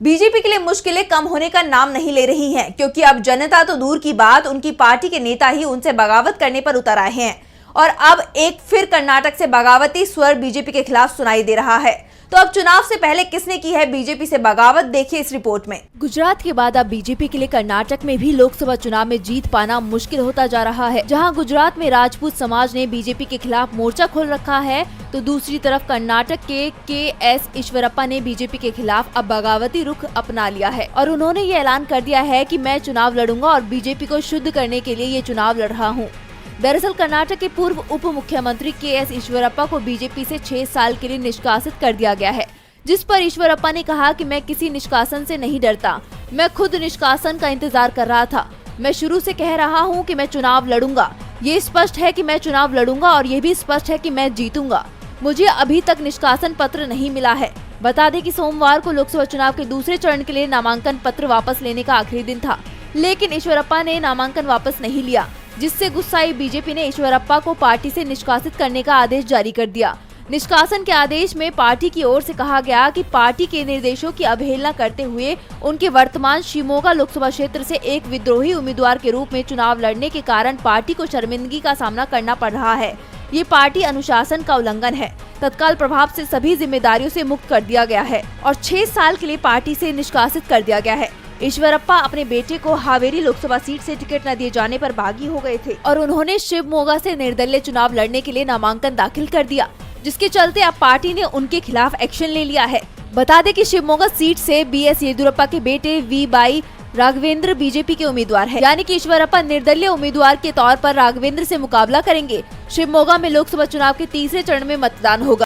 BJP के लिए मुश्किलें कम होने का नाम नहीं ले रही हैं, क्योंकि अब जनता तो दूर की बात, उनकी पार्टी के नेता ही उनसे बगावत करने पर उतर आए हैं। और अब एक फिर कर्नाटक से बगावती स्वर बीजेपी के खिलाफ सुनाई दे रहा है। तो अब चुनाव से पहले किसने की है बीजेपी से बगावत, देखिए इस रिपोर्ट में। गुजरात के बाद अब बीजेपी के लिए कर्नाटक में भी लोकसभा चुनाव में जीत पाना मुश्किल होता जा रहा है। जहां गुजरात में राजपूत समाज ने बीजेपी के खिलाफ मोर्चा खोल रखा है, तो दूसरी तरफ कर्नाटक के एस ईश्वरप्पा ने बीजेपी के खिलाफ अब बगावती रुख अपना लिया है और उन्होंने ये ऐलान कर दिया है कि मैं चुनाव लड़ूंगा और बीजेपी को शुद्ध करने के लिए ये चुनाव लड़ रहा हूँ। दरअसल कर्नाटक के पूर्व उप मुख्यमंत्री के एस ईश्वरप्पा को बीजेपी से 6 साल के लिए निष्कासित कर दिया गया है, जिस पर ईश्वरप्पा ने कहा कि मैं किसी निष्कासन से नहीं डरता, मैं खुद निष्कासन का इंतजार कर रहा था। मैं शुरू से कह रहा हूं कि मैं चुनाव लड़ूंगा। ये स्पष्ट है कि मैं चुनाव लड़ूंगा और ये भी स्पष्ट है कि मैं जीतूंगा। मुझे अभी तक निष्कासन पत्र नहीं मिला है। बता दें कि सोमवार को लोकसभा चुनाव के दूसरे चरण के लिए नामांकन पत्र वापस लेने का आखिरी दिन था, लेकिन ईश्वरप्पा ने नामांकन वापस नहीं लिया, जिससे गुस्साई बीजेपी ने ईश्वरप्पा को पार्टी से निष्कासित करने का आदेश जारी कर दिया। निष्कासन के आदेश में पार्टी की ओर से कहा गया कि पार्टी के निर्देशों की अवहेलना करते हुए उनके वर्तमान शिमोगा लोकसभा क्षेत्र से एक विद्रोही उम्मीदवार के रूप में चुनाव लड़ने के कारण पार्टी को शर्मिंदगी का सामना करना पड़ रहा है। ये पार्टी अनुशासन का उल्लंघन है। तत्काल प्रभाव से सभी जिम्मेदारियों से मुक्त कर दिया गया है और 6 साल के लिए पार्टी से निष्कासित कर दिया गया है। ईश्वरप्पा अपने बेटे को हावेरी लोकसभा सीट से टिकट न दिए जाने पर बागी हो गए थे और उन्होंने शिवमोगा से निर्दलीय चुनाव लड़ने के लिए नामांकन दाखिल कर दिया, जिसके चलते अब पार्टी ने उनके खिलाफ एक्शन ले लिया है। बता दें कि शिवमोगा सीट से बीएस येदियुरप्पा के बेटे वी राघवेंद्र बीजेपी के उम्मीदवार है, यानी कि ईश्वरप्पा निर्दलीय उम्मीदवार के तौर पर राघवेंद्र से मुकाबला करेंगे। शिवमोगा में लोकसभा चुनाव के तीसरे चरण में मतदान होगा।